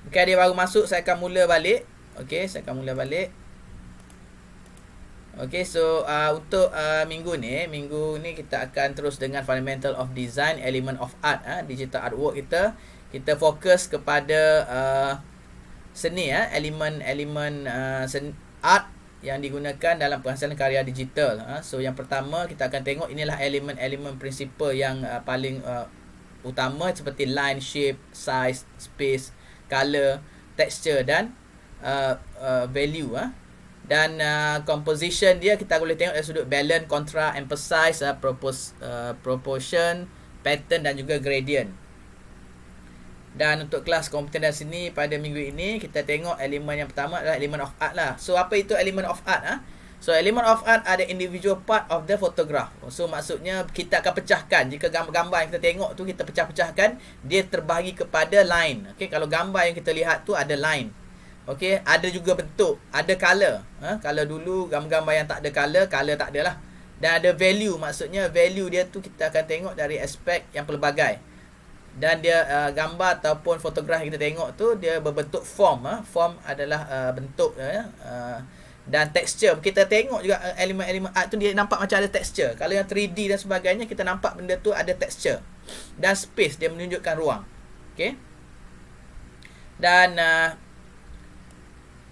Okay, dia baru masuk, saya akan mula balik. Okay, saya akan mula balik. Okay, so untuk minggu ni kita akan terus dengan Fundamental of Design, Element of Art, digital artwork kita. Kita fokus kepada seni, elemen art yang digunakan dalam penghasilan karya digital. So yang pertama kita akan tengok inilah elemen-elemen prinsipal yang paling utama, seperti line, shape, size, space, color, texture dan value. Dan composition dia kita boleh tengok dari sudut balance, contra, emphasize, proportion, pattern dan juga gradient. Dan untuk kelas komputer dan seni pada minggu ini, kita tengok elemen yang pertama adalah element of art lah. So apa itu element of art? So element of art ada individual part of the photograph. So maksudnya kita akan pecahkan. Jika gambar-gambar yang kita tengok tu kita pecah-pecahkan, dia terbahagi kepada line. Okay, kalau gambar yang kita lihat tu ada line. Okay, ada juga bentuk, ada color. Kalau dulu gambar-gambar yang tak ada color tak ada lah. Dan ada value, maksudnya value dia tu kita akan tengok dari aspek yang pelbagai. Dan dia gambar ataupun fotograf yang kita tengok tu dia berbentuk form. Form adalah bentuk. Dan texture, kita tengok juga elemen-elemen art tu dia nampak macam ada texture. Kalau yang 3D dan sebagainya, kita nampak benda tu ada texture. Dan space, dia menunjukkan ruang. Okay. Dan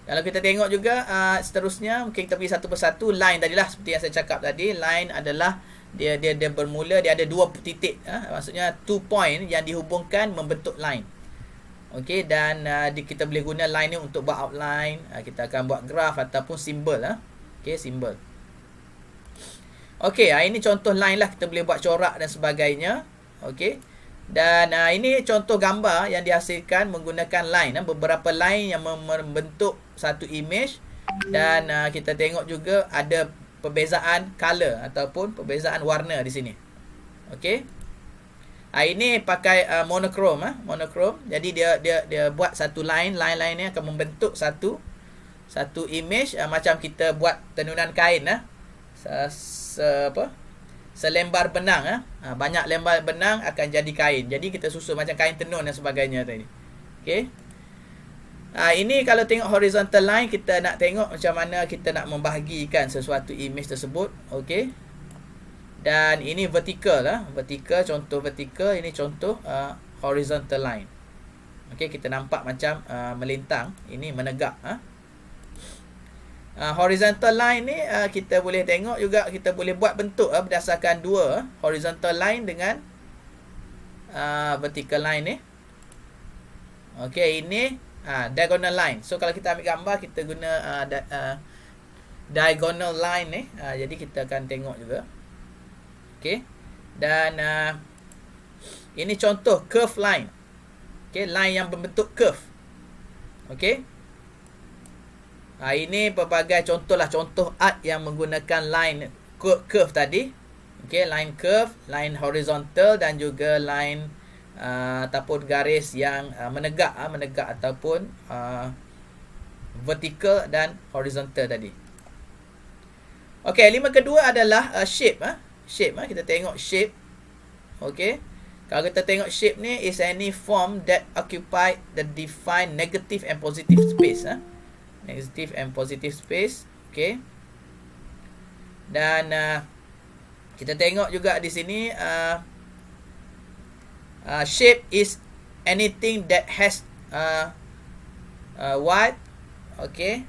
kalau kita tengok juga seterusnya, mungkin kita pergi satu persatu. Line tadilah, seperti yang saya cakap tadi, line adalah dia bermula, dia ada dua titik, maksudnya 2 point yang dihubungkan membentuk line. Okey, dan kita boleh guna line ni untuk buat outline. Kita akan buat graf ataupun simbol. Okey, simbol. Okey, ini contoh line lah, kita boleh buat corak dan sebagainya. Okey. Dan ini contoh gambar yang dihasilkan menggunakan line. Beberapa line yang membentuk satu image. Dan kita tengok juga ada perbezaan color ataupun perbezaan warna di sini. Okey. Ini pakai monochrome. Monochrome. Jadi dia buat satu line ni akan membentuk satu image, macam kita buat tenunan kain. Selembar benang, banyak lembar benang akan jadi kain. Jadi kita susun macam kain tenun dan sebagainya tadi. Okey. Ini kalau tengok horizontal line, kita nak tengok macam mana kita nak membahagikan sesuatu image tersebut. Okey. Dan ini vertical, vertical, contoh vertical. Ini contoh horizontal line. Okey, kita nampak macam melintang. Ini menegak. Horizontal line ni kita boleh tengok juga, kita boleh buat bentuk berdasarkan dua horizontal line dengan vertical line ni. Okey, ini diagonal line. So kalau kita ambil gambar, kita guna diagonal line ni. Jadi kita akan tengok juga. Okey. Dan ini contoh curve line. Okey, line yang berbentuk curve. Okey. Ini pelbagai contoh art yang menggunakan line curve tadi. Okey, line curve, line horizontal dan juga line ataupun garis yang menegak ataupun vertical dan horizontal tadi. Okey, element kedua adalah shape. Shape, kita tengok shape. Okey. Kalau kita tengok shape ni, is any form that occupy the defined negative and positive space. Negative and positive space. Okay. Dan kita tengok juga di sini Shape is anything that has width, okay,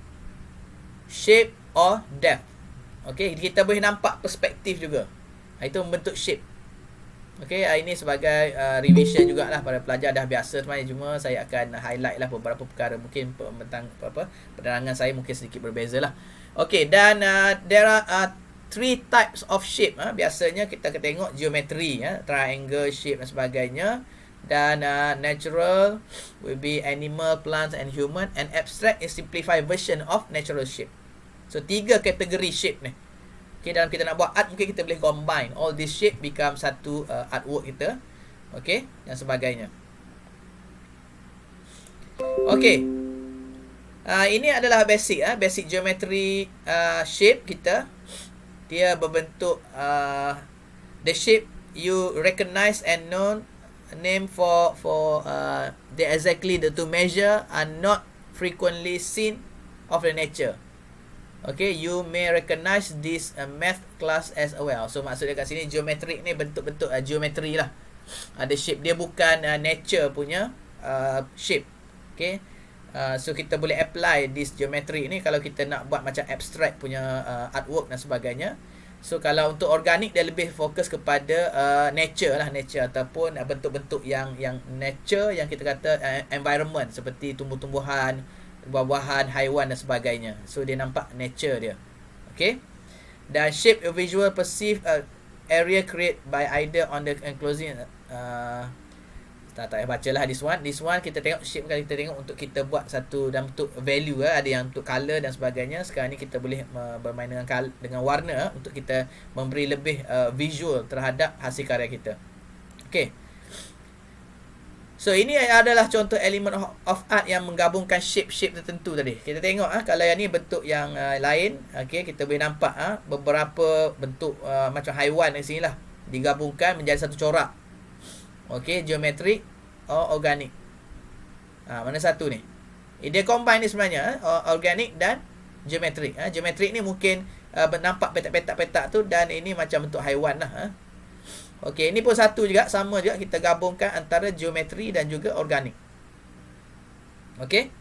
shape or depth. Okay, kita boleh nampak perspektif juga. Itu membentuk shape. Okay, ini sebagai revision jugalah pada pelajar dah biasa sebenarnya, cuma saya akan highlight lah beberapa perkara, mungkin tentang penerangan saya mungkin sedikit berbeza lah. Okay, dan there are 3 types of shape. Biasanya kita akan tengok geometry, triangle shape dan sebagainya. Dan natural will be animal, plants and human, and abstract is simplified version of natural shape. So 3 kategori shape ni. Okay, dalam kita nak buat art, mungkin kita boleh combine all this shape become satu artwork kita. Okay, dan sebagainya. Okay, ini adalah basic basic geometry shape kita. Dia berbentuk the shape you recognize and name for the exactly the to measure are not frequently seen of the nature. Okay, you may recognize this math class as well. So maksudnya kat sini geometrik ni bentuk-bentuk geometri lah. Ada shape dia, bukan nature punya shape. Okay, so kita boleh apply this geometry ni kalau kita nak buat macam abstract punya artwork dan sebagainya. So kalau untuk organik dia lebih fokus kepada nature lah, nature ataupun bentuk-bentuk yang nature, yang kita kata environment, seperti tumbuh-tumbuhan, buah-buahan, haiwan dan sebagainya. So dia nampak nature dia. Okay, dan shape a visual perceived area create by either on the enclosing tak payah baca lah this one kita tengok shape, kalau kita tengok untuk kita buat satu dalam bentuk value, ada yang untuk color dan sebagainya. Sekarang ni kita boleh bermain dengan warna untuk kita memberi lebih visual terhadap hasil karya kita. Okay, so ini adalah contoh elemen of art yang menggabungkan shape-shape tertentu tadi. Kita tengok kalau yang ni bentuk yang lain. Okay, kita boleh nampak beberapa bentuk macam haiwan di sini lah digabungkan menjadi satu corak. Okay, geometrik or organic. Mana satu ni? Dia combine ni sebenarnya, organic dan geometrik. Geometrik ni mungkin nampak petak-petak tu, dan ini macam bentuk haiwan lah. Okay, ini pun satu juga, sama juga, kita gabungkan antara geometri dan juga organik. Okay,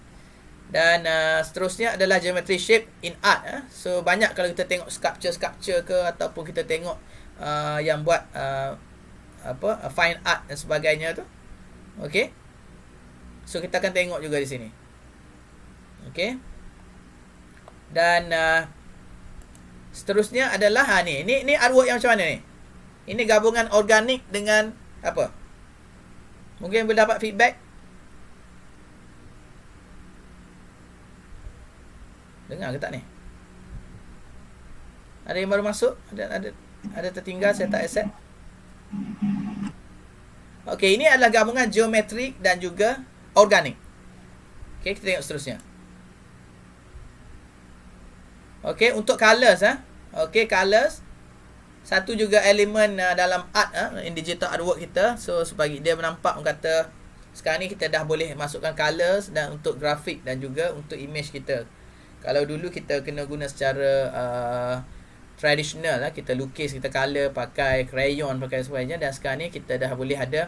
dan seterusnya adalah geometry shape in art. So banyak kalau kita tengok sculpture ke, ataupun kita tengok yang buat fine art dan sebagainya tu. Okay, so kita akan tengok juga di sini. Okay, dan seterusnya adalah ni artwork yang macam mana ni? Ini gabungan organik dengan apa? Mungkin boleh dapat feedback. Dengar ke tak ni? Ada yang baru masuk? Ada tertinggal, saya tak accept. Okey, ini adalah gabungan geometrik dan juga organik. Okey, kita tengok seterusnya. Okey, untuk colors Okey, colors satu juga elemen dalam art in digital artwork kita. So sebagi dia menampak, orang kata sekarang ni kita dah boleh masukkan colors dan untuk grafik dan juga untuk image kita. Kalau dulu kita kena guna secara tradisional kita lukis, kita color pakai crayon, pakai sebagainya, dan sekarang ni kita dah boleh ada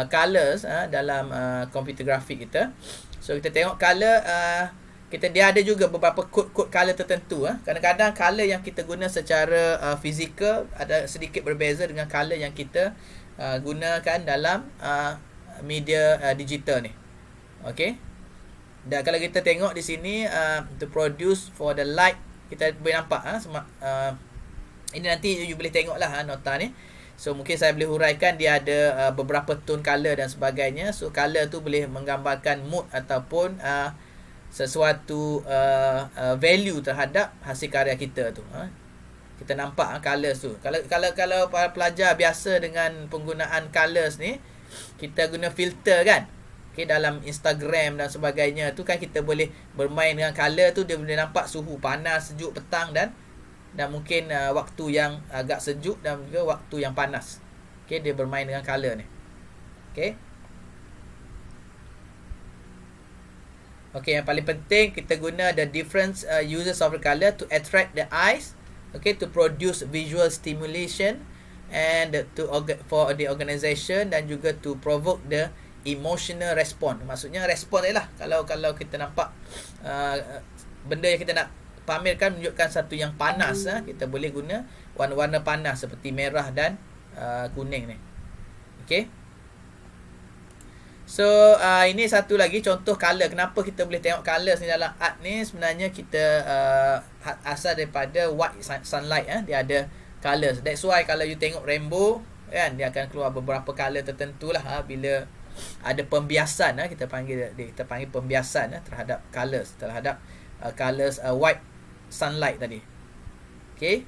colors dalam komputer grafik kita. So kita tengok color, dia ada juga beberapa kod-kod color tertentu. Kadang-kadang color yang kita guna secara fizikal ada sedikit berbeza dengan color yang kita gunakan dalam media digital ni. Okay, dan kalau kita tengok di sini to produce for the light, kita boleh nampak ini nanti you boleh tengok lah nota ni. So mungkin saya boleh huraikan, dia ada beberapa tone color dan sebagainya. So color tu boleh menggambarkan mood ataupun sesuatu value terhadap hasil karya kita tu. Kita nampak colors tu. Kalau para pelajar biasa dengan penggunaan colors ni, kita guna filter kan. Okay, dalam Instagram dan sebagainya tu kan, kita boleh bermain dengan color tu. Dia boleh nampak suhu panas, sejuk, petang dan mungkin waktu yang agak sejuk dan juga waktu yang panas. Okay, dia bermain dengan color ni. Okay. Okay, yang paling penting kita guna the different uses of the color to attract the eyes. Okay, to produce visual stimulation and for the organisation, dan juga to provoke the emotional response. Maksudnya respon dia lah. Kalau kita nampak benda yang kita nak pamerkan menunjukkan satu yang panas, kita boleh guna warna-warna panas seperti merah dan kuning ni. Okay. So ini satu lagi contoh color. Kenapa kita boleh tengok colors ni dalam art ni? Sebenarnya kita asal daripada white sunlight. Dia ada colors. That's why kalau you tengok rainbow kan, dia akan keluar beberapa color tertentu lah bila ada pembiasan. Kita panggil pembiasan terhadap colors, terhadap colors white sunlight tadi. Okay.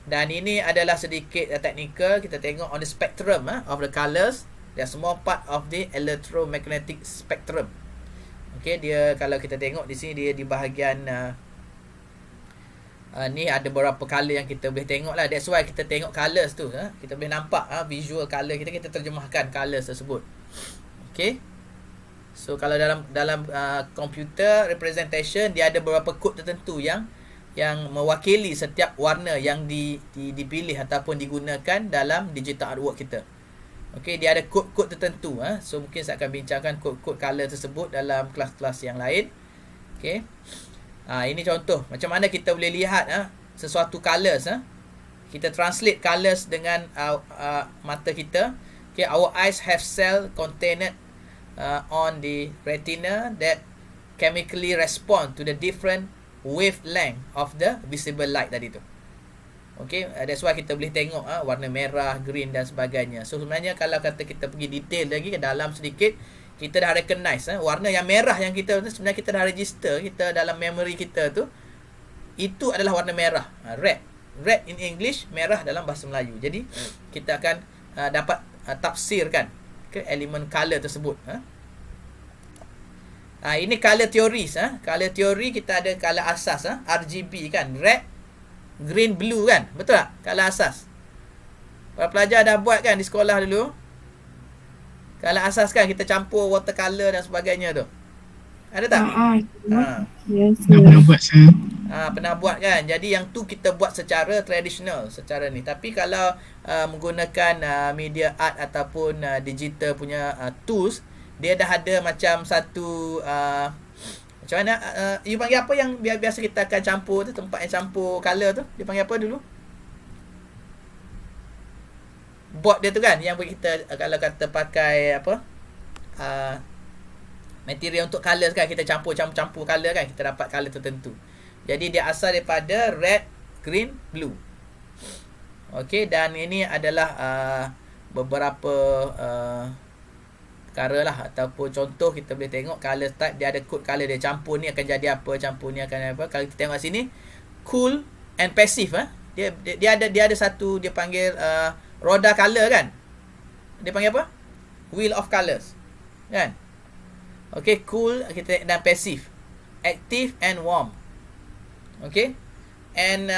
Dan ini adalah sedikit technical. Kita tengok on the spectrum of the colors. They are small part of the electromagnetic spectrum. Okay, dia kalau kita tengok di sini, dia di bahagian ni ada beberapa color yang kita boleh tengok lah. That's why kita tengok colors tu. Kita boleh nampak visual color kita terjemahkan colors tersebut. Okay. So kalau dalam computer representation, dia ada beberapa kod tertentu yang mewakili setiap warna yang dipilih ataupun digunakan dalam digital artwork kita. Okey, dia ada kod-kod tertentu. So mungkin saya akan bincangkan kod-kod color tersebut dalam kelas-kelas yang lain. Okey. Ini contoh macam mana kita boleh lihat sesuatu colors. Kita translate colors dengan mata kita. Okay, our eyes have cell contained on the retina that chemically respond to the different wavelength of the visible light tadi tu. Okay, that's why kita boleh tengok warna merah, green dan sebagainya. So sebenarnya kalau kata kita pergi detail lagi ke dalam sedikit, kita dah recognize warna yang merah yang kita sebenarnya kita dah register kita dalam memory kita tu, itu adalah warna merah, red. Red in English, merah dalam bahasa Melayu. Jadi kita akan dapat tafsirkan ke elemen color tersebut. Ini color theories. Color theory kita ada color asas, RGB kan, red, green, blue kan, betul tak? Color asas. Para pelajar dah buat kan di sekolah dulu. Color asas kan, kita campur watercolor dan sebagainya tu. Ada tak? Yes. Pernah buat saya. Pernah buat kan. Jadi yang tu kita buat secara tradisional, secara ni. Tapi kalau menggunakan media art ataupun digital punya tools, dia dah ada macam satu macam mana you panggil apa yang biasa kita akan campur tu, tempat yang campur color tu, dia panggil apa dulu? Board dia tu kan, yang kita kalau kata pakai apa material untuk colors kan, kita campur color kan, kita dapat color tertentu. Jadi dia asal daripada red, green, blue. Okey, dan ini adalah beberapa perkara lah, ataupun contoh kita boleh tengok color type, dia ada kod color dia, campur ni akan jadi apa, campur ni akan apa. Kalau kita tengok sini cool and passive, dia ada satu dia panggil roda color kan, dia panggil apa, wheel of colors kan. Okey, cool kita dan passive, active and warm. Okey, and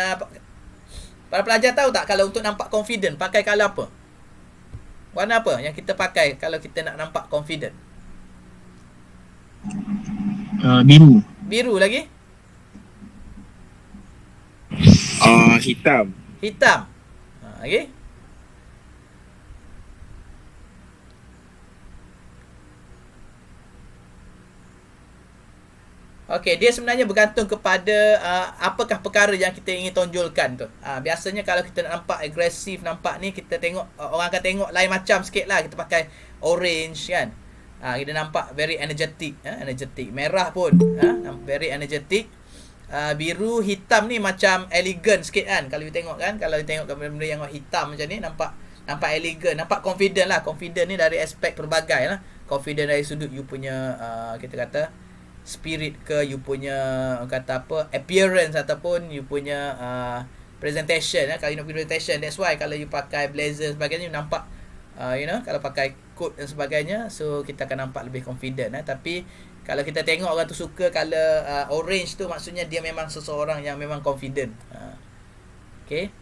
para pelajar tahu tak kalau untuk nampak confident pakai color apa? Warna apa yang kita pakai kalau kita nak nampak confident? Biru. Biru lagi? Hitam. Hitam. Okay. Okey, dia sebenarnya bergantung kepada apakah perkara yang kita ingin tonjolkan tu. Biasanya kalau kita nak nampak agresif, nampak ni, kita tengok orang akan tengok lain macam sikit lah. Kita pakai orange kan. Kita nampak very energetic. Energetic. Merah pun very energetic. Biru, hitam ni macam elegant sikit kan. Kalau you tengok kan, kalau you tengok benda-benda yang hitam macam ni, nampak elegant, nampak confident lah. Confident ni dari aspek pelbagai lah. Confident dari sudut you punya kita kata spirit ke, you punya kata apa, appearance, ataupun you punya presentation. Kalau you nak presentation, that's why kalau you pakai blazer sebagainya, you nampak kalau pakai coat dan sebagainya, so kita akan nampak lebih confident. Tapi kalau kita tengok orang tu suka color orange tu, maksudnya dia memang seseorang yang memang confident. Okay.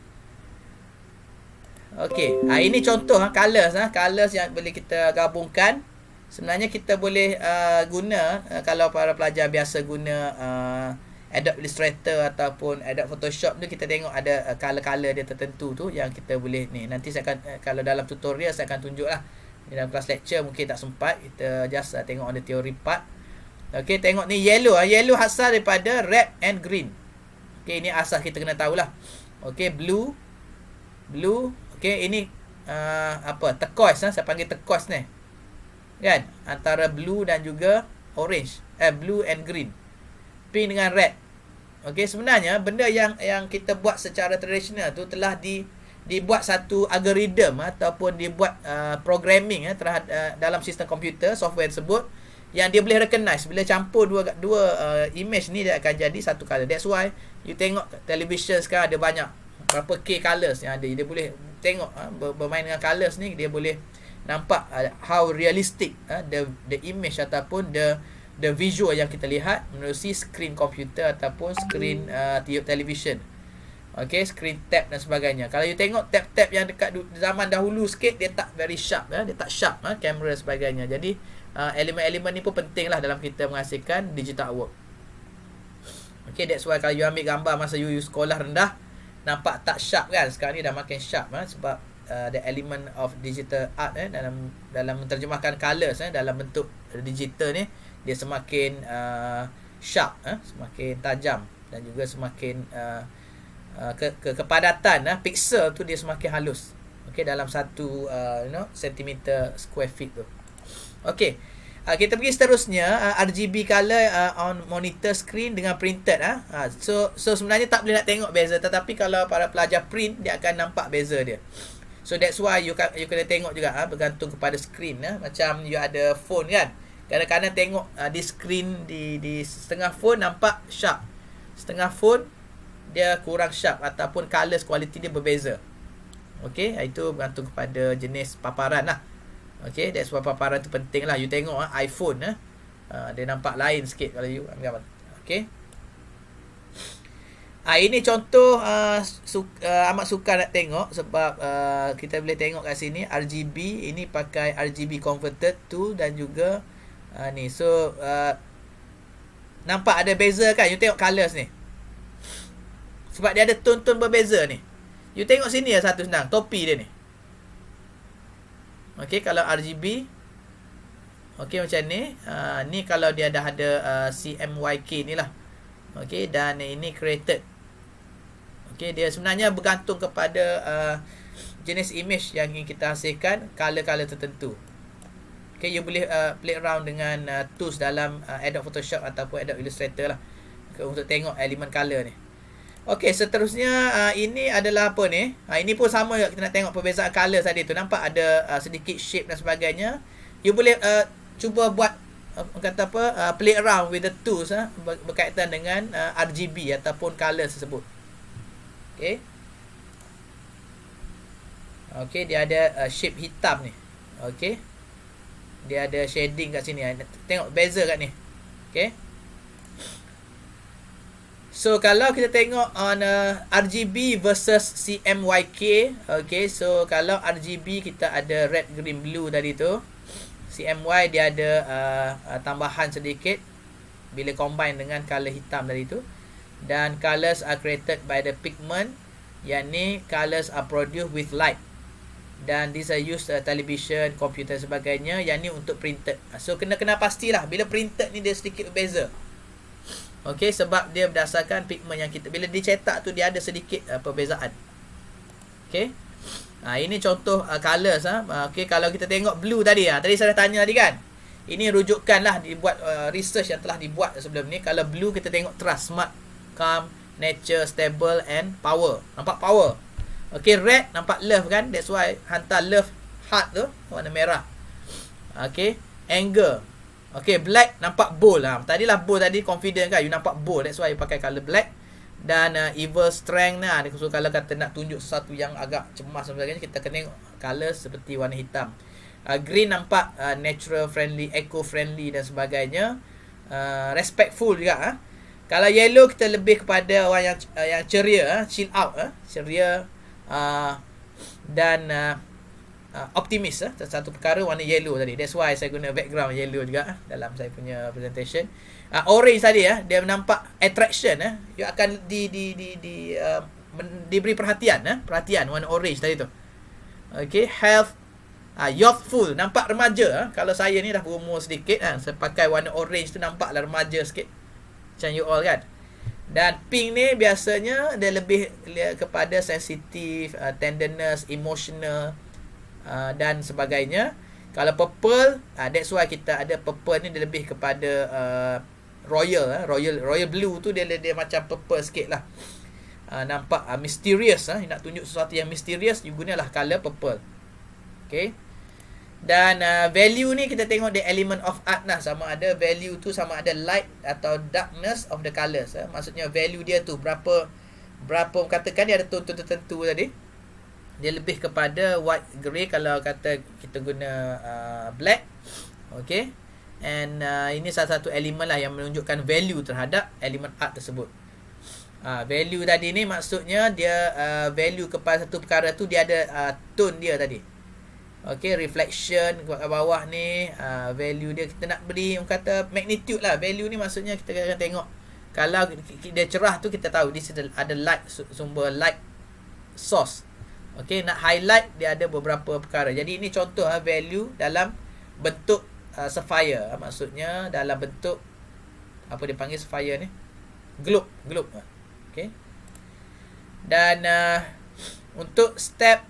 Okay, ini contoh colors colors yang boleh kita gabungkan. Sebenarnya kita boleh guna kalau para pelajar biasa guna Adobe Illustrator ataupun Adobe Photoshop tu, kita tengok ada color-color dia tertentu tu yang kita boleh ni. Nanti saya akan kalau dalam tutorial saya akan tunjuk lah. Dalam kelas lecture mungkin tak sempat, kita just tengok on the theory part. Okey, tengok ni yellow. Yellow asal daripada red and green. Okey, ini asas kita kena tahulah. Okey, blue. Okey, ini turquoise saya panggil turquoise ni. Kan? Antara blue dan juga orange. Blue and green. Pink dengan red. Okey, sebenarnya benda yang kita buat secara tradisional tu telah dibuat satu algoritma ataupun dibuat programming terhadap dalam sistem komputer, software tersebut, yang dia boleh recognize bila campur dua image ni, dia akan jadi satu color. That's why you tengok television sekarang ada banyak berapa K colors yang ada. Dia boleh tengok bermain dengan colors ni, dia boleh nampak how realistic the image ataupun the visual yang kita lihat menerusi screen komputer ataupun screen television. Okay, screen tab dan sebagainya. Kalau you tengok tab-tab yang dekat zaman dahulu sikit, dia tak very sharp, dia tak sharp kamera dan sebagainya. Jadi elemen-elemen ni pun penting lah dalam kita menghasilkan digital work. Okay, that's why kalau you ambil gambar masa you sekolah rendah, nampak tak sharp kan. Sekarang ni dah makin sharp sebab the element of digital art dalam menterjemahkan colours dalam bentuk digital ni, dia semakin sharp, semakin tajam, dan juga semakin kepadatan pixel tu dia semakin halus. Okey, dalam satu sentimeter square feet tu. Okey, kita pergi seterusnya, RGB color on monitor screen dengan printed. So sebenarnya tak boleh nak tengok beza, tetapi kalau para pelajar print, dia akan nampak beza dia. So that's why you kena tengok juga, bergantung kepada screen. Macam you ada phone kan, kadang-kadang tengok di screen di setengah phone nampak sharp, setengah phone dia kurang sharp, ataupun colours quality dia berbeza. Okey, itu bergantung kepada jenis paparan lah. Okey, that's why paparan tu penting lah. You tengok iPhone dia nampak lain sikit kalau you ambil gambar. Okey, ini contoh amat suka nak tengok, sebab kita boleh tengok kat sini RGB, ini pakai RGB converted tu, dan juga ni. So nampak ada beza kan, you tengok colours ni, sebab dia ada tone-tone berbeza ni. You tengok sini satu senang, topi dia ni. Okey, kalau RGB, okey macam ni. Ni kalau dia dah ada CMYK ni lah. Okey, dan ini created. Okey, dia sebenarnya bergantung kepada jenis image yang ingin kita hasilkan, color-color tertentu. Okey, you boleh play around dengan tools dalam Adobe Photoshop ataupun Adobe Illustrator lah, untuk tengok elemen color ni. Okey, seterusnya ini adalah apa ni? Ini pun sama juga, kita nak tengok perbezaan color tadi tu. Nampak ada sedikit shape dan sebagainya. You boleh cuba buat kata apa, play around with the tools berkaitan dengan RGB ataupun color tersebut. Okey. Okey, dia ada shape hitam ni. Okey. Dia ada shading kat sini. Tengok beza kat ni. Okey. So kalau kita tengok on RGB versus CMYK, okay, so kalau RGB kita ada red, green, blue tadi tu, CMY dia ada tambahan sedikit bila combine dengan color hitam tadi tu, dan colors are created by the pigment, yang ni colors are produced with light, dan these are used television, komputer sebagainya. Yang ni untuk printed. So kena pastilah bila printed ni dia sedikit berbeza. Okey, sebab dia berdasarkan pigment yang kita, bila dicetak tu dia ada sedikit perbezaan. Okey. Ini contoh colors. Okey, kalau kita tengok blue tadi, tadi saya dah tanya tadi kan. Ini rujukan lah, dibuat research yang telah dibuat sebelum ni. Kalau blue kita tengok trust, smart, calm, nature, stable and power. Nampak power. Okey, red nampak love kan. That's why hantar love heart tu warna merah. Okey, anger. Okay, black nampak bold. Tadilah bold tadi, confident kan. You nampak bold. That's why you pakai color black. Dan evil strength ni, so kalau kata nak tunjuk sesuatu yang agak cemas dan sebagainya, kita kena tengok color seperti warna hitam. Green nampak natural friendly, eco friendly dan sebagainya. Respectful juga. Kalau yellow kita lebih kepada orang yang ceria, chill out, ceria. Dan optimis satu perkara warna yellow tadi. That's why saya guna background yellow juga dalam saya punya presentation. Orange tadi dia nampak attraction you akan diberi perhatian perhatian warna orange tadi tu. Okay, health, youthful, nampak remaja. Kalau saya ni dah berumur sedikit saya pakai warna orange tu nampaklah remaja sikit macam you all kan. Dan pink ni biasanya dia lebih kepada sensitif, tenderness, emotional dan sebagainya. Kalau purple, that's why kita ada purple ni dia lebih kepada royal blue tu dia macam purple sikit lah. Nampak mysterious nak tunjuk sesuatu yang mysterious, you gunalah color purple. Okay. Dan value ni kita tengok the element of art lah, sama ada value tu sama ada light atau darkness of the colours. Maksudnya value dia tu berapa katakan dia ada tone tertentu tadi. Dia lebih kepada white, grey kalau kata kita guna black. Okay. And ini salah satu elemen lah yang menunjukkan value terhadap elemen art tersebut. Value tadi ni maksudnya dia value kepada satu perkara tu dia ada tone dia tadi. Okay, reflection kat bawah ni value dia kita nak beri kata magnitude lah. Value ni maksudnya kita akan tengok kalau dia cerah tu kita tahu this ada light, sumber light source. Okay, nak highlight dia ada beberapa perkara. Jadi ini contoh value dalam bentuk sapphire. Maksudnya dalam bentuk apa dia panggil sapphire ni? Globe. Okay. Dan untuk step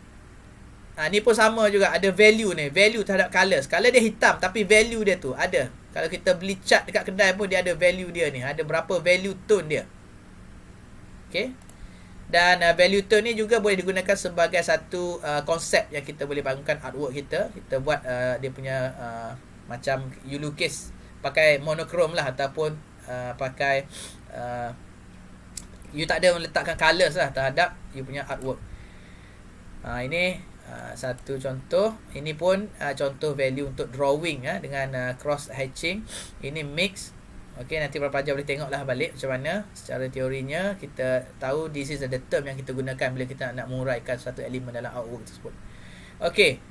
ni pun sama juga, ada value ni, value terhadap colours. Kalau dia hitam tapi value dia tu ada. Kalau kita beli cat dekat kedai pun dia ada value dia ni, ada berapa value tone dia. Okay. Dan value tone ni juga boleh digunakan sebagai satu konsep yang kita boleh bangunkan artwork kita. Kita buat dia punya macam you lukis pakai monochrome lah, ataupun pakai you tak ada meletakkan colours lah terhadap you punya artwork. Ini satu contoh. Ini pun contoh value untuk drawing dengan cross hatching. Ini mix. Okey, nanti para pelajar boleh tengoklah balik macam mana secara teorinya. Kita tahu this is the term yang kita gunakan bila kita nak menguraikan satu elemen dalam artwork tersebut. Okey,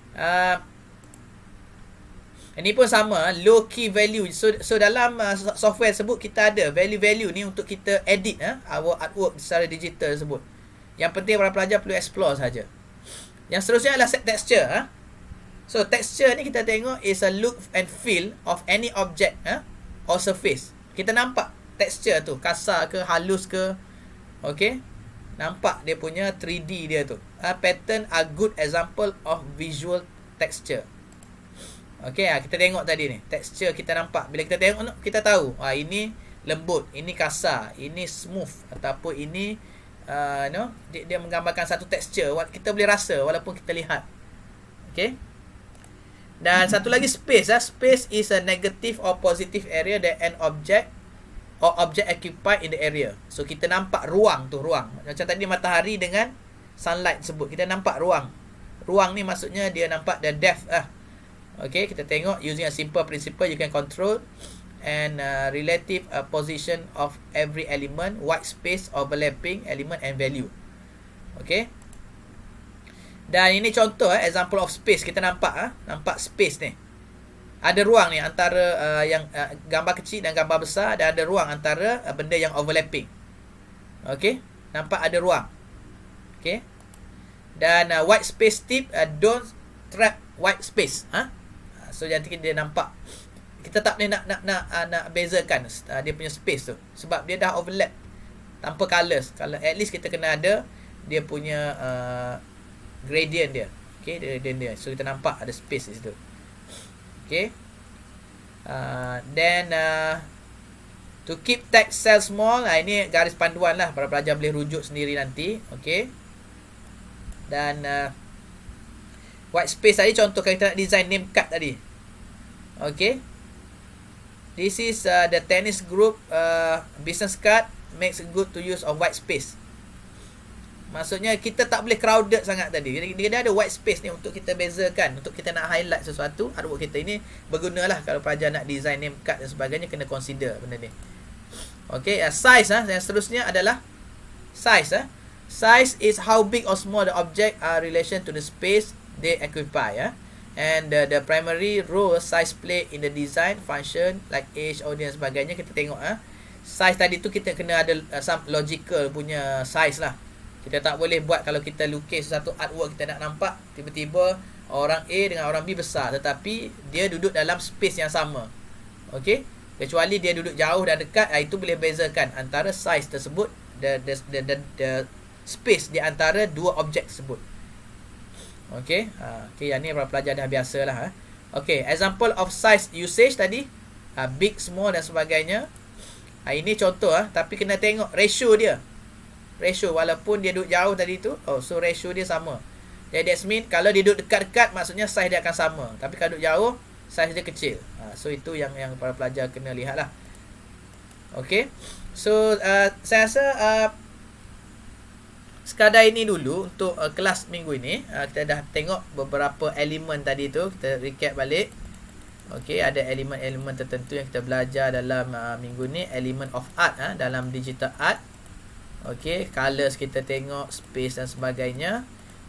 ini pun sama, low key value. So dalam software tersebut kita ada value-value ni untuk kita edit our artwork secara digital tersebut. Yang penting para pelajar perlu explore saja. Yang seterusnya adalah set texture. So texture ni kita tengok is a look and feel of any object or surface. Kita nampak texture tu kasar ke halus ke. Okey, nampak dia punya 3D dia tu. Pattern are good example of visual texture. Okey, kita tengok tadi ni texture kita nampak. Bila kita tengok kita tahu ini lembut, ini kasar, ini smooth, ataupun ini dia menggambarkan satu texture. Kita boleh rasa walaupun kita lihat. Okey. Dan satu lagi space. Space is a negative or positive area that an object or object occupied in the area. So kita nampak ruang tu, ruang. Macam tadi matahari dengan sunlight sebut. Kita nampak ruang. Ruang ni maksudnya dia nampak the depth Okay, kita tengok using a simple principle you can control and relative position of every element, white space, overlapping element and value. Okay. Dan ini contoh example of space. Kita nampak nampak space ni. Ada ruang ni antara yang gambar kecil dan gambar besar, dan ada ruang antara benda yang overlapping. Okey, nampak ada ruang. Okey. Dan white space tip don't trap white space. So nanti dia nampak kita tak boleh nak bezakan dia punya space tu sebab dia dah overlap tanpa colours. Kalau at least kita kena ada dia punya gradient dia. Okay, gradient dia. So kita nampak ada space di situ. Okay. Then to keep text cell small, ini garis panduan lah, para pelajar boleh rujuk sendiri nanti. Okay. Dan white space tadi contoh kalau kita nak design name card tadi. Okay. This is the tennis group business card makes good to use of white space. Maksudnya kita tak boleh crowded sangat tadi. Dia ada white space ni untuk kita bezakan, untuk kita nak highlight sesuatu. Artwork kita ini bergunalah kalau pelajar nak design name card dan sebagainya, kena consider benda ni. Okay, size yang seterusnya adalah size. Size is how big or small the object are relation to the space they occupy, and the primary role size play in the design function like age, audience sebagainya. Kita tengok size tadi tu kita kena ada some logical punya size lah. Kita tak boleh buat kalau kita lukis satu artwork, kita nak nampak tiba-tiba orang A dengan orang B besar, tetapi dia duduk dalam space yang sama. Okey, kecuali dia duduk jauh dan dekat, itu boleh bezakan antara size tersebut, the space di antara dua objek tersebut. Okey, okey, yang ni para pelajar dah biasalah. Okey, example of size usage tadi, big, small dan sebagainya. Ini contoh tapi kena tengok ratio dia. Ratio walaupun dia duduk jauh tadi tu, so ratio dia sama. Jadi that mean kalau dia duduk dekat-dekat, maksudnya size dia akan sama. Tapi kalau duduk jauh, size dia kecil. So itu yang para pelajar kena lihatlah. Okey. So saya rasa sekadar ini dulu untuk kelas minggu ini. Kita dah tengok beberapa elemen tadi tu. Kita recap balik. Okey, ada elemen-elemen tertentu yang kita belajar dalam minggu ni. Element of art dalam digital art. Okey, colors kita tengok, space dan sebagainya.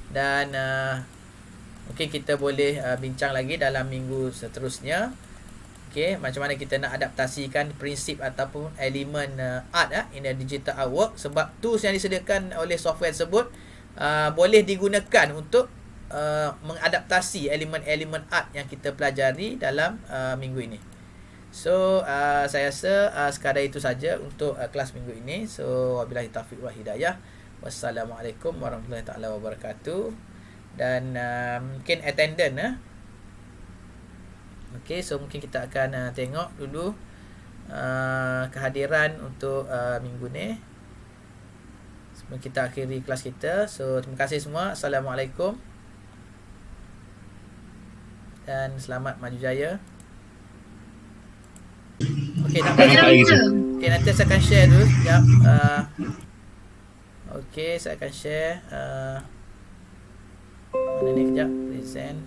Dan okey, kita boleh bincang lagi dalam minggu seterusnya. Okey, macam mana kita nak adaptasikan prinsip ataupun elemen art in a digital artwork, sebab tools yang disediakan oleh software tersebut boleh digunakan untuk mengadaptasi elemen-elemen art yang kita pelajari dalam minggu ini. So saya rasa sekadar itu saja untuk kelas minggu ini. So wabillahi taufiq wal hidayah. Wassalamualaikum warahmatullahi taala wabarakatuh. Dan mungkin attendant okey, so mungkin kita akan tengok dulu kehadiran untuk minggu ni sebelum kita akhiri kelas kita. So terima kasih semua. Assalamualaikum dan selamat maju jaya. Okey, nanti saya akan share dulu sekejap. Okey, saya akan share mana ni kejap, present.